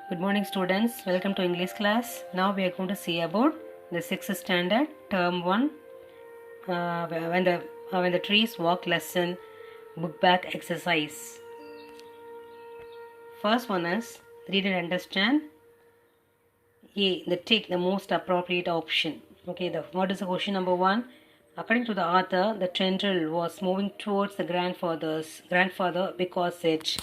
Good morning students, welcome to English class. Now we are going to see about the 6th standard term 1 when the trees walk lesson book back exercise. First one is read and understand. A. The tick the most appropriate option. Okay, what is the question number 1? According to the author, the tendril was moving towards the grandfather because it.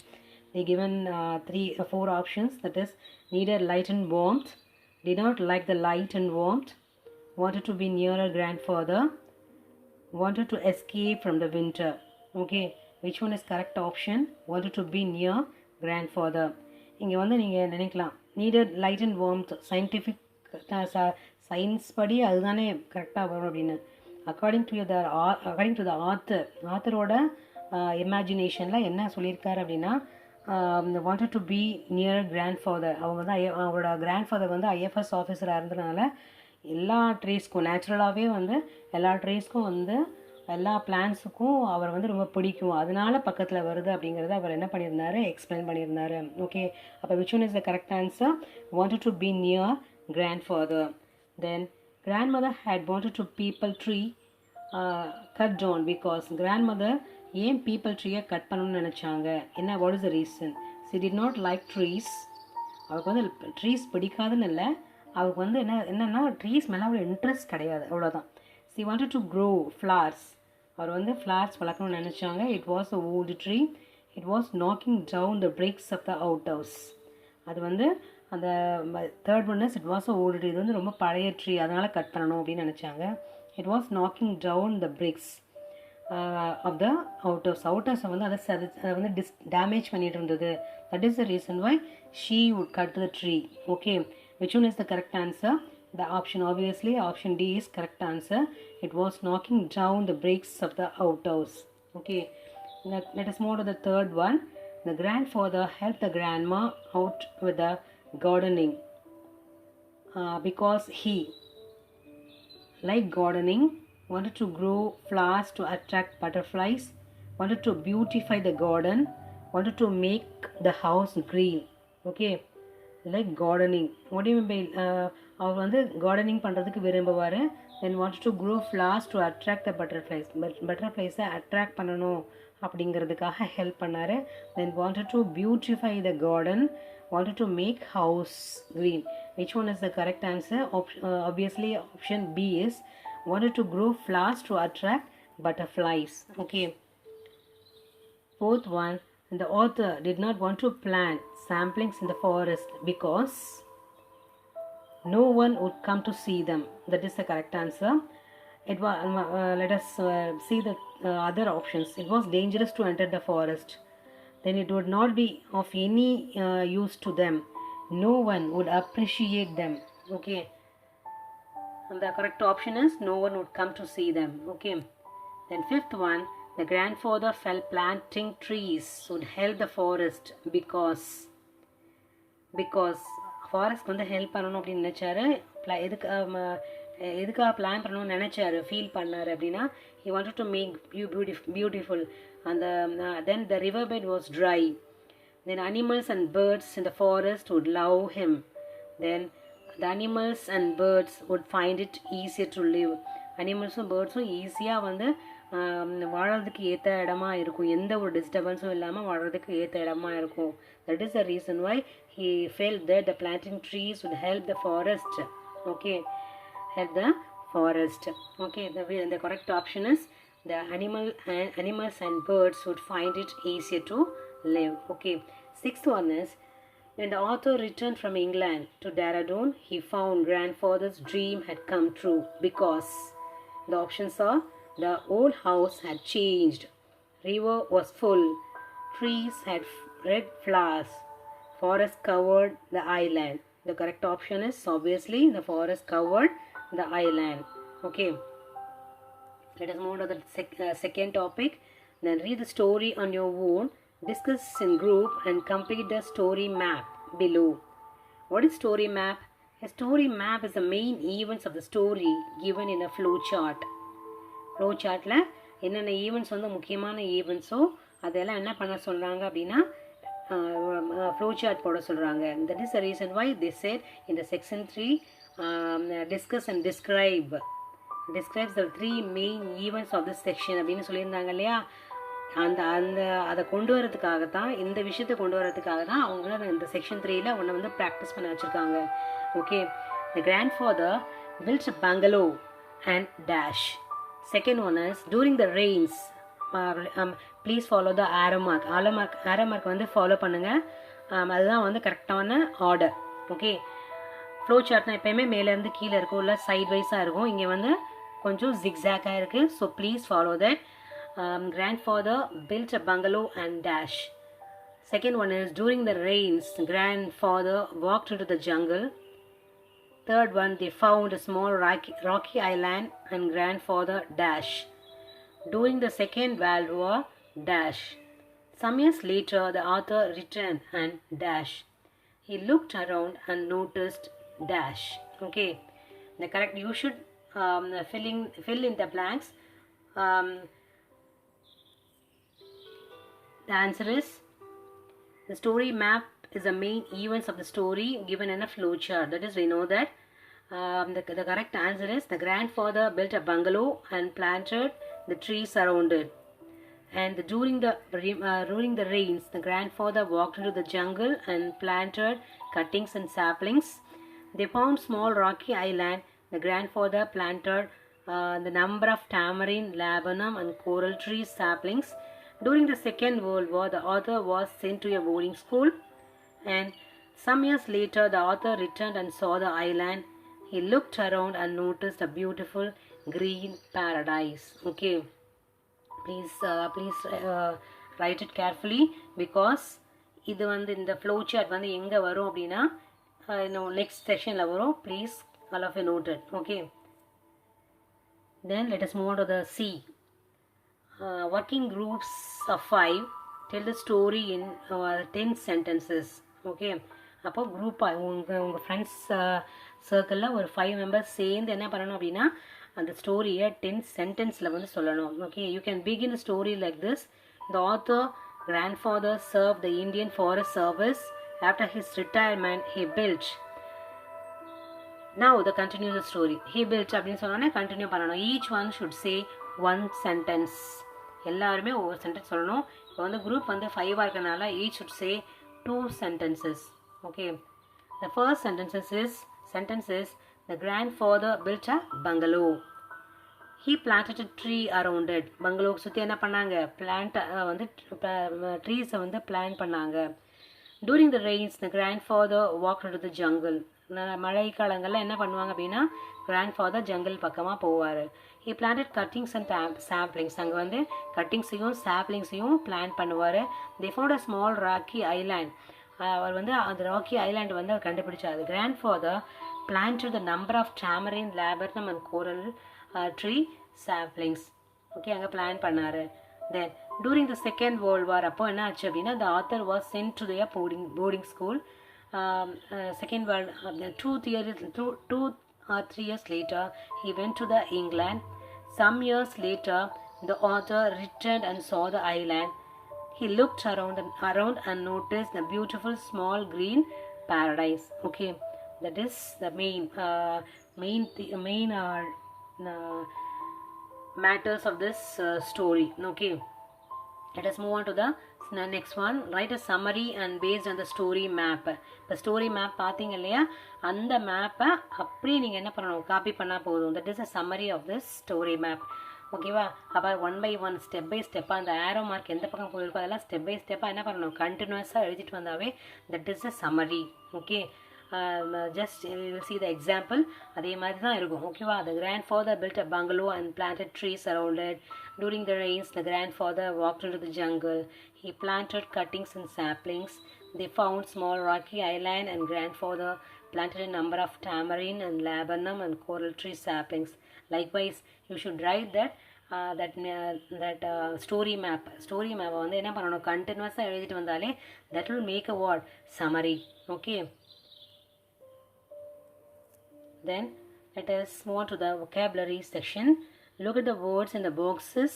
They given 4 options, that is needed light and warmth, did not like the light and warmth, wanted to be nearer grandfather, wanted to escape from the winter. Okay, which one is correct option? Wanted to be near grandfather. இங்கே வந்து நீங்கள் நினைக்கலாம் needed light and warmth scientific science படி அதுதானே கரெக்டாக வரும் அப்படின்னு. According to the ஆத்தரோட இமேஜினேஷனில் என்ன சொல்லியிருக்காரு அப்படின்னா wanted to be near grandfather. அவங்க வந்து அவங்களோட கிராண்ட்ஃபாதர் வந்து ஐஎஃப்எஸ் ஆஃபீஸராக இருந்ததுனால எல்லா ட்ரீஸ்க்கும் நேச்சுரலாகவே வந்து எல்லா ட்ரீஸ்க்கும் வந்து எல்லா பிளான்ஸுக்கும் அவர் வந்து ரொம்ப பிடிக்கும், அதனால பக்கத்தில் வருது அப்படிங்கிறத அவர் என்ன பண்ணியிருந்தாரு, எக்ஸ்பிளைன் பண்ணியிருந்தாரு. ஓகே, அப்போ which one is the correct answer? Wanted to be near grandfather. Then grandmother had wanted to people tree cut down because grandmother ஏன் பீப்பிள் ட்ரீயை கட் பண்ணணும்னு நினச்சாங்க, என்ன, what is the reason? C did not like trees. அவருக்கு வந்து trees பிடிக்காதுன்னு இல்லை, அவருக்கு வந்து என்னென்னா ட்ரீஸ் மேலே அவ்வளோ இன்ட்ரெஸ்ட் கிடையாது, அவ்வளோதான். She wanted to grow flowers. அவர் வந்து ஃப்ளார்ஸ் வளர்க்கணும்னு நினச்சாங்க. It was a old tree. It was knocking down the bricks of the out house. அது வந்து அந்த third one is it was a old tree. இது வந்து ரொம்ப பழைய ட்ரீ, அதனால் கட் பண்ணணும் அப்படின்னு நினச்சாங்க. It was knocking down the bricks of the outhouse வந்து அதை வந்து டேமேஜ் பண்ணிட்டு இருந்தது. That is the reason why she would cut the tree. Okay, which one is the correct answer? The option, obviously option D is correct answer. It was knocking down the bricks of the outhouse. Okay, let us move to the third one. The grandfather helped the grandma out with the gardening because he liked gardening, wanted to grow flowers to attract butterflies, wanted to beautify the garden, wanted to make the house green. Okay, like gardening. What do you mean by அவர் வந்து gardening பண்ணுறதுக்கு விரும்புவார். Then wanted to grow flowers to attract the butterflies. பட்டர்ஃப்ளைஸை attract பண்ணணும் அப்படிங்கிறதுக்காக help பண்ணார். Then wanted to beautify the garden, wanted to make house green. Which one is the correct answer? Obviously option B is wanted to grow flowers to attract butterflies. Okay, fourth one, the author did not want to plant saplings in the forest because no one would come to see them. That is the correct answer. It was let us see the other options. It was dangerous to enter the forest. Then it would not be of any use to them. No one would appreciate them. Okay, and the correct option is no one would come to see them. Okay, then fifth one, the grandfather felt planting trees would help the forest because forest வந்து help பண்ணணும் அப்படின்னு நினச்சாரு. எதுக்காக plan பண்ணணும்னு நினச்சாரு, feel பண்ணார் அப்படின்னா he wanted to make beautiful and then the river bed was dry. Then animals and birds in the forest would love him. Then the animals and birds would find it easier to live. அனிமல்ஸும் பேர்ட்ஸும் ஈஸியாக வந்து வாழறதுக்கு ஏற்ற இடமா இருக்கும், எந்த ஒரு டிஸ்டர்பன்ஸும் இல்லாமல் வாழறதுக்கு ஏற்ற இடமா இருக்கும். That is the reason why he felt that the planting trees would help the forest. Okay, help the forest. Okay, the correct option is the animals and birds would find it easier to live. Okay, sixth one is when the author returned from England to Dehradun, he found grandfather's dream had come true because the options are the old house had changed, river was full, trees had red flowers, forest covered the island. The correct option is obviously the forest covered the island. Okay, let us move to the second topic. Then read the story on your own, discuss in group and complete the story map below. What is story map? A story map is the main events of the story given in a flow chart. Flow chartல என்னென்ன events வந்து முக்கியமான ஈவெண்ட்ஸோ அதெல்லாம் என்ன பண்ண சொல்கிறாங்க அப்படின்னா flow chart போட சொல்கிறாங்க. That is the reason why they said in the section 3 discuss and describes the 3 main events of this section அப்படின்னு சொல்லியிருந்தாங்க இல்லையா. அதை கொண்டு வரதுக்காக தான், இந்த விஷயத்தை கொண்டு வரதுக்காக தான் அவங்க இந்த செக்ஷன் 3ல ஒன்று வந்து ப்ராக்டிஸ் பண்ண வச்சுருக்காங்க. Okay, the grandfather built a bungalow and dash. Second one is during the rains. Please follow the arrow mark வந்து ஃபாலோ பண்ணுங்கள். அதுதான் வந்து கரெக்டான ஆர்டர். ஓகே, ஃப்ளோ சார்ட்னா எப்போயுமே மேலேருந்து கீழே இருக்கும், இல்லை சைட் வைஸாக இருக்கும். இங்கே வந்து கொஞ்சம் ஜிக்ஸாக்காக இருக்குது. So please follow that. Grandfather built a bungalow and dash. Second one is during the rains, grandfather walked into the jungle. Third one, they found a small rocky island and grandfather dash. During the Second World War, dash. Some years later, the author returned and dash. He looked around and noticed dash. Okay, the correct, you should fill in the blanks. The answer is, the story map is the main events of the story given in a flow chart. That is, we know that the correct answer is, the grandfather built a bungalow and planted the trees around it. And during the rains, the grandfather walked into the jungle and planted cuttings and saplings. They found small rocky island. The grandfather planted the number of tamarind, laburnum and coral tree saplings. During the Second World War, the author was sent to a boarding school, and some years later, the author returned and saw the island. He looked around and noticed a beautiful green paradise. Okay, please write it carefully, because இது வந்து இந்த flow chart வந்து எங்கே வரும் அப்படின்னா next sectionல வரும். Please all of you note it. Okay, then let us move on to the C. Working groups of 5 tell the story in 10 sentences. Okay, அப்போ குரூப்பாக உங்கள் ஃப்ரெண்ட்ஸ் சர்க்கிளில் ஒரு 5 மெம்பர்ஸ் சேர்ந்து என்ன பண்ணணும் அப்படின்னா அந்த ஸ்டோரியை 10 சென்டென்ஸில் வந்து சொல்லணும். Okay, you can begin a story like this. The author grandfather served the Indian Forest Service. After his retirement, he built. Now the continue the story. He built அப்படின்னு சொன்னோன்னே கண்டினியூ பண்ணணும். Each one should say one sentence. எல்லாருமே ஒவ்வொரு sentence சொல்லணும். இப்போ வந்து group வந்து 5 இருக்கனால each should say 2 sentences. Okay, the first sentence is the grandfather built a bungalow. He planted a tree around it. bungalow சுற்றி என்ன பண்ணாங்க, பிளான்ட் வந்து ட்ரீஸை வந்து பிளான் பண்ணாங்க. During the rains, the grandfather walked into the jungle. மழை காலங்களில் என்ன பண்ணுவாங்க அப்படின்னா grandfather ஜங்கிள் பக்கமாக போவார். He planted cuttings and saplings. அங்கே வந்து கட்டிங்ஸையும் சாப்ளிங்ஸையும் பிளான் பண்ணுவார். They found a small rocky island. அவர் வந்து அந்த ராக்கி ஐலாண்ட் வந்து அவர் கண்டுபிடிச்சார். Grandfather planted the number of tamarind, laburnum and coral tree saplings. Okay, அங்கே பிளான் பண்ணார். Then during the Second World War, அப்போ என்ன ஆச்சு அப்படின்னா the author was sent to their boarding school. Second World 2 or 3 years later, he went to the England. Some years later, the author returned and saw the island. He looked around and noticed the beautiful small green paradise. Okay, that is the main matters of this story. Okay, let us move on to the next one. Write a summary and based on the story map. இப்போ story map பார்த்தீங்க இல்லையா, அந்த மேப்பை அப்படியே நீங்கள் என்ன பண்ணணும், copy பண்ணால் போதும். That is a summary of this story map. ஓகேவா, அப்போ 1 by 1 ஸ்டெப் பை ஸ்டெப்பாக அந்த ஆரோ மார்க் எந்த பக்கம் போயிருக்கோ அதெல்லாம் ஸ்டெப் பை ஸ்டெப்பாக என்ன பண்ணணும், கண்டினியூஸாக எழுதிட்டு வந்தாவே that is a summary. Okay, just you will see the example. அதே மாதிரி தான் இருக்கும். ஓகேவா, the grandfather built a bungalow and planted trees around it. During the rains, the grandfather walked into the jungle. He planted cuttings and saplings. They found small rocky island and grandfather planted a number of tamarind and laburnum and coral tree saplings. Likewise, you should write that story map வந்து என்ன பண்ணணும், கண்டினியூஸாக எழுதிட்டு வந்தாலே that will make a word summary. Okay, then let us move on to the vocabulary section. Look at the words in the boxes.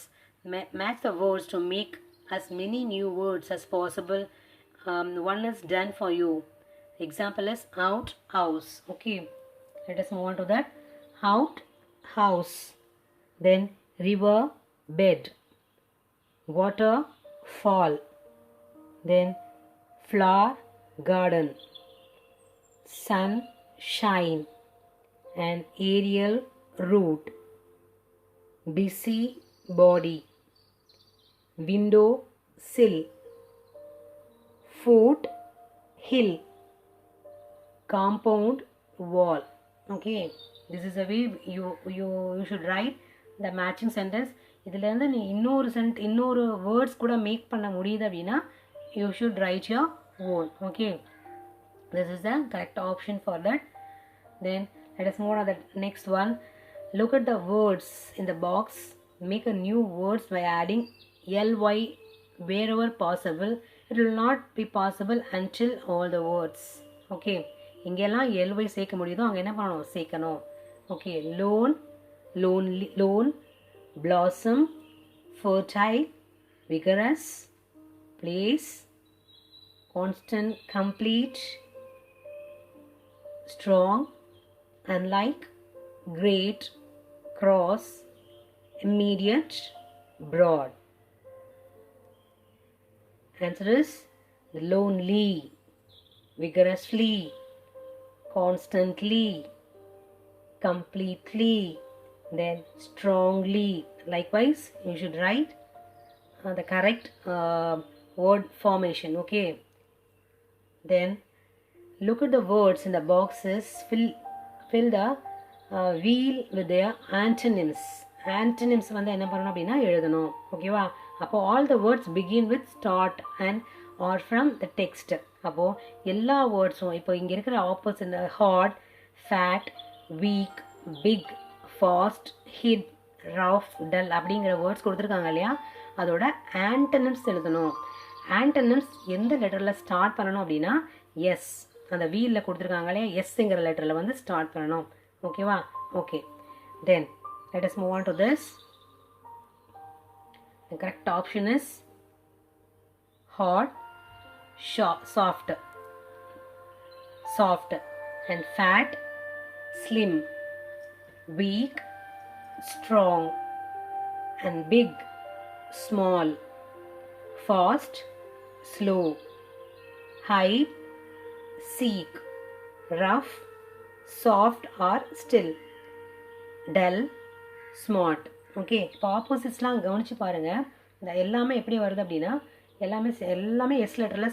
Match the words to make as many new words as possible one is done for you. Example is out house. Okay, let us move on to that. Out house. Then river bed. Water fall. Then flower garden. Sun shine. And aerial root. Busy body. Window sill. Foot hill. Compound wall. Okay, this is the way you should write the matching sentence. இதில் இருந்து நீ இன்னொரு words கூட make பண்ண முடியுது அப்படின்னா you should write your own. Okay, this is the correct option for that. Then let us move on to the next one. Look at the words in the box. Make a new words by adding ly wherever possible. It will not be possible until all the words. Okay, இங்கெல்லாம் ly சேர்க்க முடியுதோ அங்கே என்ன பண்ணணும், சேர்க்கணும். Okay, loan, lonely, loan, blossom, fertile, vigorous, place, constant, complete, strong, unlike, great, cross, immediate, broad. Answer is lonely, vigorously, constantly, completely, then strongly. Likewise, you should write the correct word formation. Okay, then look at the words in the boxes. Fill the wheel with their antonyms. Antonyms வந்து என்ன பண்ணணும் அப்படின்னா எழுதணும். ஓகேவா? அப்போ all the words begin with start and or from the text. அப்போ எல்லா வேர்ட்ஸும் இப்போ இங்கே இருக்கிற opposite hard, fat, weak, big, fast, hid, rough, dull அப்படிங்கிற வேர்ட்ஸ் கொடுத்துருக்காங்க இல்லையா, அதோட ஆண்டனிம்ஸ் எழுதணும். ஆண்டனிம்ஸ் எந்த லெட்டரில் ஸ்டார்ட் பண்ணணும் அப்படின்னா எஸ், அந்த வீலில் கொடுத்துருக்காங்க இல்லையா, எஸ்ங்கிற லெட்டரில் வந்து ஸ்டார்ட் பண்ணணும். ஓகேவா? Okay, then let us move on to this. The correct option is hard, soft, and fat, slim, weak, strong, and big, small, fast, slow, hide, seek, rough, soft or still, dull, smart. Okay, இப்போ ஆப்போசிட்ஸ்லாம் கவனித்து பாருங்கள். இந்த எல்லாமே எப்படி வருது அப்படின்னா எல்லாமே S லெட்டரில்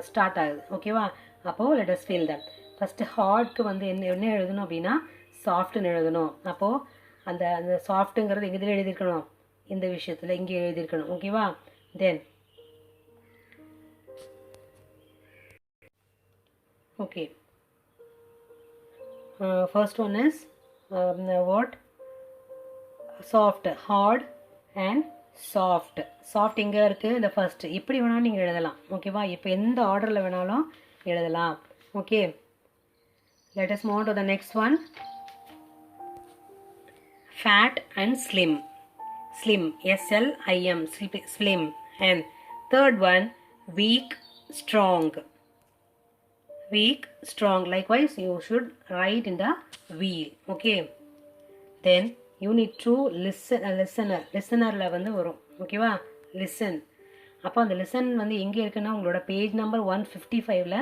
ஸ்டார்ட் ஆகுது. ஓகேவா? அப்போது let us feel that. First ஹார்ட்க்கு வந்து என்ன எழுதணும் அப்படின்னா சாஃப்ட்னு எழுதணும். அப்போது அந்த சாஃப்ட்டுங்கிறது எங்கே எழுதியிருக்கணும், இந்த விஷயத்தில் இங்கே எழுதியிருக்கணும். ஓகேவா? Then okay, first one is what soft, hard and soft. Soft எங்கே இருக்குது, இந்த ஃபர்ஸ்ட். இப்படி வேணாலும் நீங்கள் எழுதலாம். ஓகேவா? இப்போ எந்த ஆர்டரில் வேணாலும் எழுதலாம். Okay, let us move on to the next one. Fat and slim. Slim, S-L-I-M, slim. And third one, weak, strong. Weak, strong. Likewise, you should write in the wheel. Okay, then you need to listen. Listenerல வந்து வரும். ஓகேவா? Listen. அப்போ அந்த listen வந்து எங்கே இருக்குன்னா உங்களோட page number 155ல்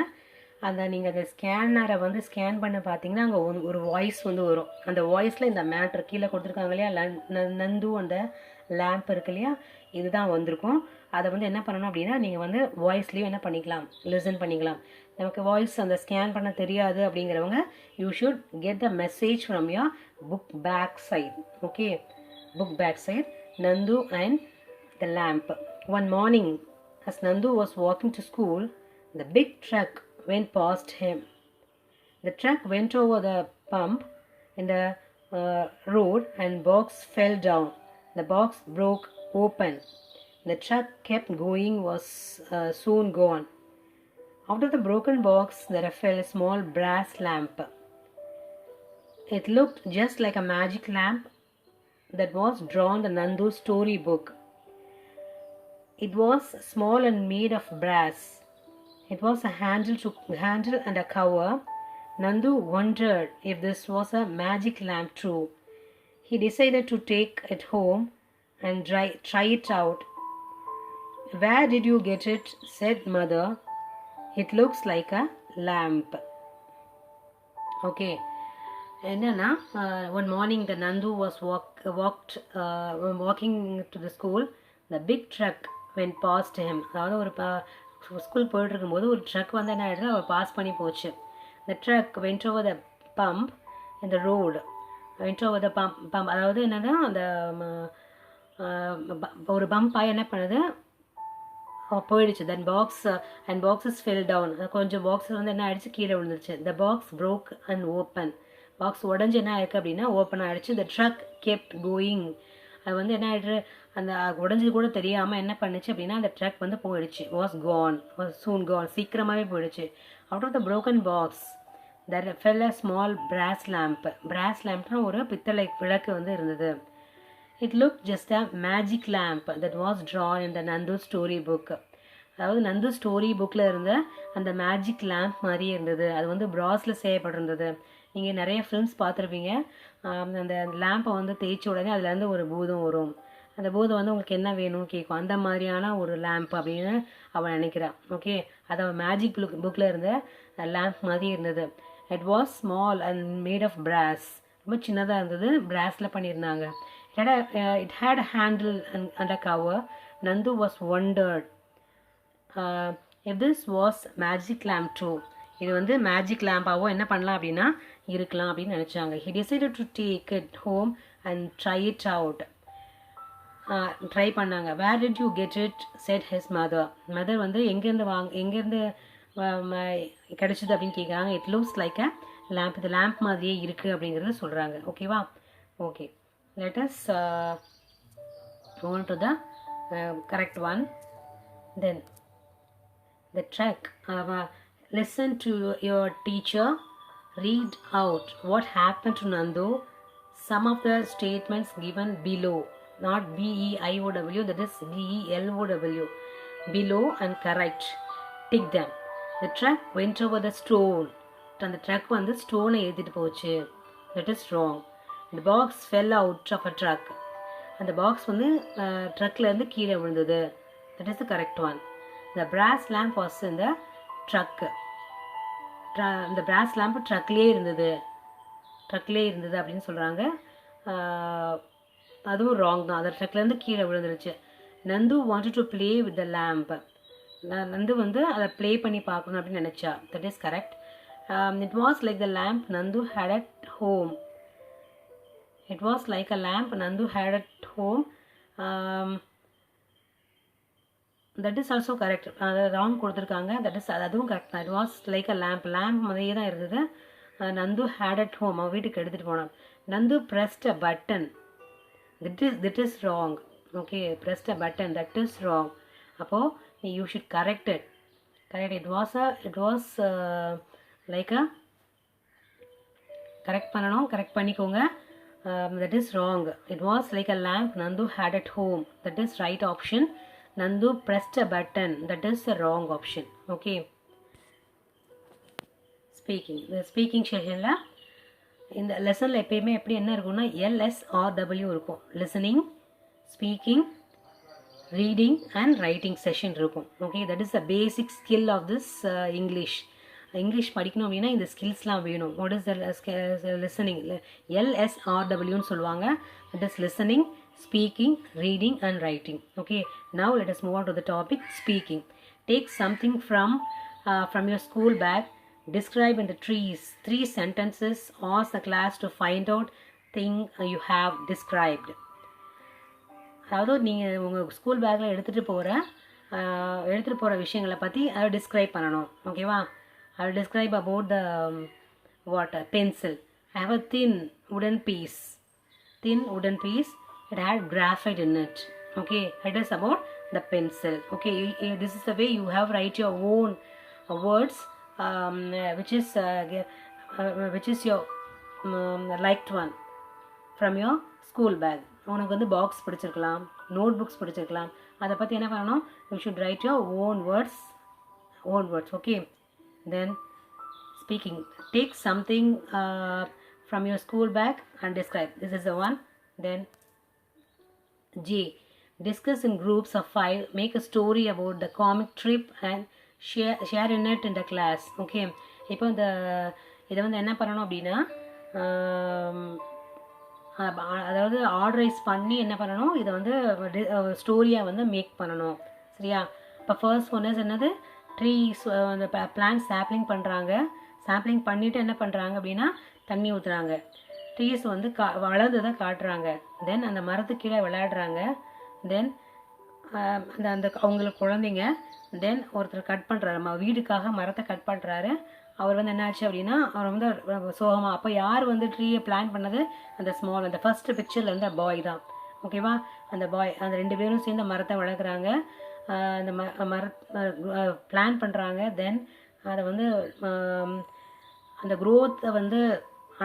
அந்த நீங்கள் அந்த ஸ்கேனரை வந்து ஸ்கேன் பண்ண பார்த்தீங்கன்னா அங்கே ஒரு வாய்ஸ் வந்து வரும். அந்த வாய்ஸில் இந்த மேட்ரு கீழே கொடுத்துருக்காங்க இல்லையா, நந்து அந்த லேம்ப் இருக்கு இல்லையா, இதுதான் வந்திருக்கும். அதை வந்து என்ன பண்ணணும் அப்படின்னா நீங்கள் வந்து வாய்ஸ்லேயும் என்ன பண்ணிக்கலாம், லிசன் பண்ணிக்கலாம். நமக்கு வாய்ஸ் அந்த ஸ்கேன் பண்ண தெரியாது அப்படிங்கிறவங்க you should get the message from your book back side. Okay, book back side, Nandu and the lamp. One morning, as Nandu was walking to school, the big truck went past him. The truck went over the pump in the road and box fell down. The box broke open. The truck kept going, was soon gone. Out of the broken box there fell a small brass lamp. It looked just like a magic lamp that was drawn in Nandu's storybook. It was small and made of brass. It was a handle and a cover. Nandu wondered if this was a magic lamp too. He decided to take it home and try it out. "Where did you get it?" said mother. "It looks like a lamp." Okay. என்னன்னா one morning the Nandu was walking to the school. The big truck went past him. அதாவது ஒரு school போயிட்டு இருக்கும்போது ஒரு drug வந்து என்ன ஆயிடுது, அவர் pass பண்ணி போச்சு. The truck went over the pump in the road. Went over the pump அதாவது என்னன்னா அந்த ஒரு பம்பாக என்ன பண்ணுது போயிடுச்சு. தென் பாக்ஸஸ் ஃபெல் டவுன். கொஞ்சம் பாக்ஸஸ் வந்து என்ன ஆயிடுச்சு, கீழே விழுந்துருச்சு. The box broke and open. Box உடஞ்சி என்ன ஆயிருக்கு அப்படின்னா ஓப்பன் ஆகிடுச்சு. த ட்ரக் கெப்ட் கோயிங். அது வந்து என்ன ஆயிடுச்சு, அந்த உடஞ்சது கூட தெரியாமல் என்ன பண்ணுச்சு அப்படின்னா அந்த ட்ரக் வந்து போயிடுச்சு. was soon gone. சீக்கிரமாகவே போயிடுச்சு. Out of the broken box there fell a small brass lamp. brass lampனா ஒரு பித்தளை விளக்கு வந்து இருந்தது. It looked just a magic lamp that was drawn in the Nandu story book. அதாவது நந்து ஸ்டோரி புக்கில் இருந்த அந்த மேஜிக் லேம்ப் மாதிரியே இருந்தது. அது வந்து பிராஸில் செய்யப்பட்டிருந்தது. நீங்கள் நிறைய ஃபிலிம்ஸ் பார்த்துருப்பீங்க. அந்த லேம்பை வந்து தேய்ச்ச உடனே அதுலேருந்து ஒரு பூதம் வரும். அந்த பூதம் வந்து உங்களுக்கு என்ன வேணும்னு கேட்கும். அந்த மாதிரியான ஒரு லேம்ப் அப்படின்னு அவன் நினைக்கிறான். ஓகே, அது அவன் மேஜிக் புக்கில் இருந்த லேம்ப் மாதிரி இருந்தது. It was small and made of brass. ரொம்ப சின்னதாக இருந்தது, பிராஸில் பண்ணியிருந்தாங்க. It had a handle and a cover. Nandu was wondered if this was magic lamp too. இது வந்து மேஜிக் லேம்பாவோ என்ன பண்ணலாம் அப்படின்னா இருக்கலாம் அப்படின்னு நினச்சாங்க. He decided to take it home and try it out. Try பண்ணாங்க. Where did you get it? said his mother. Mother வந்து எங்கேருந்து கிடைச்சிது அப்படின்னு கேட்குறாங்க. It looks like a lamp. இது லேம்ப் மாதிரியே இருக்குது அப்படிங்கிறத சொல்கிறாங்க. ஓகேவா? Okay, let us go on to the correct one. Then the track. Listen to your teacher. Read out what happened to Nandu. Some of the statements given below, not B-E-I-O-W, that is B-E-L-O-W. Below and correct. Tick them. The truck went over the stone. அந்த drug வந்து ஸ்டோனை ஏற்றிட்டு போச்சு. That is wrong. The box fell out of a truck. அந்த box வந்து ட்ரக்லேருந்து கீழே விழுந்தது. That is the correct one. The brass lamp was in the truck. இந்த brass lamp ட்ரக்லேயே இருந்தது அப்படின்னு சொல்கிறாங்க. அதுவும் ராங் தான். அந்த ட்ரக்லேருந்து கீழே விழுந்துருச்சு. Nandu wanted to play with the lamp. Nandu வந்து அதை ப்ளே பண்ணி பார்க்கணும் அப்படின்னு நினச்சா. That is correct. It was like the lamp Nandu had at home. It was like a lamp Nandu had at home. That is also correct. Wrong கொடுத்துருக்காங்க. அதுவும் correct தான். It was like a lamp. lamp மாதிரியே தான் இருந்தது. Nandu had at home. அவன் வீட்டுக்கு எடுத்துகிட்டு போனான். Nandu pressed a button. That is wrong. Okay, pressed a button. That is wrong. அப்போது you should correct it. Correct. It was like a correct பண்ணணும். Correct பண்ணிக்கோங்க. That is wrong. It was like a lamp Nandu had at home. That is right option. Nandu pressed a button. That is the wrong option. Okay. Speaking. The speaking sessionல இந்த லெசனில் எப்பயுமே எப்படி என்ன இருக்கும்னா LSRW இருக்கும். Listening, speaking, reading and writing session இருக்கும். Okay, that is the basic skill of this English. English படிக்கணும் அப்படின்னா இந்த ஸ்கில்ஸ்லாம் வேணும். What is the listening? LSRWன்னு சொல்லுவாங்க. That is listening, speaking, reading and writing. Okay, now let us move on to the topic speaking. Take something from your school bag. Describe in the 3 sentences. Ask the class to find out thing you have described. அதாவது நீங்கள் உங்கள் school பேக்கில் எடுத்துகிட்டு போகிற விஷயங்களை பற்றி அதை describe பண்ணணும். ஓகேவா? I will describe about the pencil. I have a thin wooden piece. It had graphite in it. Okay, it is about the pencil. Okay, this is the way you have write your own words, which is your liked one from your school bag. உனக்கு வந்து box பிடிச்சிருக்கலாம், note books பிடிச்சிருக்கலாம். அதை பற்றி என்ன பண்ணணும்? You should write your own words, own words. Okay, then speaking, take something from your school bag and describe. This is the one. Then J, discuss in groups of 5, make a story about the comic trip and share in it in the class. Okay, இப்போ இந்த இதை வந்து என்ன பண்ணணும் அப்படின்னா அதாவது ஆர்டரைஸ் பண்ணி என்ன பண்ணணும், இதை வந்து ஸ்டோரியாக வந்து மேக் பண்ணணும். சரியா? இப்போ ஃபர்ஸ்ட் ஒன் இஸ் என்னது, ட்ரீஸ், அந்த பிளான்ட் சாப்ளிங் பண்ணுறாங்க. சாப்ளிங் பண்ணிவிட்டு என்ன பண்ணுறாங்க அப்படின்னா தண்ணி ஊற்றுறாங்க. ட்ரீஸ் வந்து வளர்ந்ததை காட்டுறாங்க. தென் அந்த மரத்துக்கு கீழே விளையாடுறாங்க. தென் அந்த அவங்களுக்கு குழந்தைங்க. தென் ஒருத்தர் கட் பண்ணுறாரு, வீடுக்காக மரத்தை கட் பண்ணுறாரு. அவர் வந்து என்னாச்சு அப்படின்னா அவர் வந்து சோகமாக. அப்போ யார் வந்து ட்ரீயை பிளான் பண்ணது, அந்த ஸ்மால், அந்த ஃபர்ஸ்ட் பிக்சரில் இருந்த பாய் தான். ஓகேவா? அந்த பாய், அந்த 2 பேரும் சேர்ந்து மரத்தை வளர்க்குறாங்க. அந்த பிளான் பண்ணுறாங்க. தென் அதை வந்து அந்த க்ரோத்தை வந்து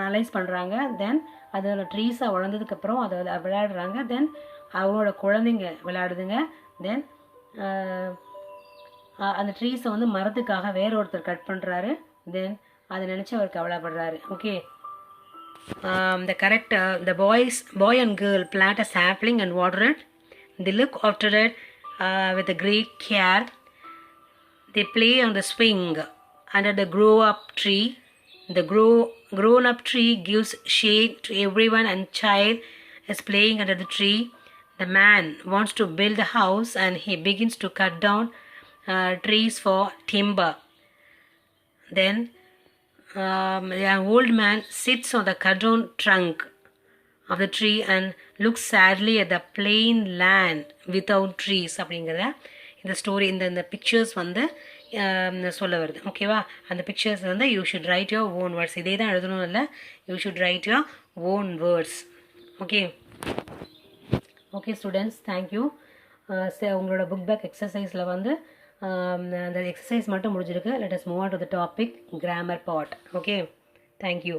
அனலைஸ் பண்ணுறாங்க. தென் அதோட ட்ரீஸாக வளர்ந்ததுக்கப்புறம் அதை விளையாடுறாங்க. தென் அவங்களோட குழந்தைங்க விளையாடுதுங்க. தென் அந்த ட்ரீஸை வந்து மரத்துக்காக வேற ஒருத்தர் கட் பண்ணுறாரு. தென் அதை நினச்சி அவர் கவலைப்படுறாரு. Okay, the correct the boy and girl plant a sapling and water it. They look after it with a great care. They play on the swing under the grow-up tree. The grown-up tree gives shade to everyone, and child is playing under the tree. The man wants to build a house and he begins to cut down trees for timber. Then an old man sits on the cut down trunk of the tree and looks sadly at the plain land without trees. அப்படிங்கிறத இந்த story, இந்த pictures வந்து சொல்ல வருது. ஓகேவா? அந்த pictures வந்து you should right your own words. இதே தான் எழுதணும் இல்லை, you should right your own words. Okay okay students, thank you. உங்களோட புக் பேக் எக்ஸசைஸில் வந்து அந்த எக்ஸசைஸ் மட்டும் முடிஞ்சிருக்கு. Let us move on to the topic grammar part. Okay, thank you.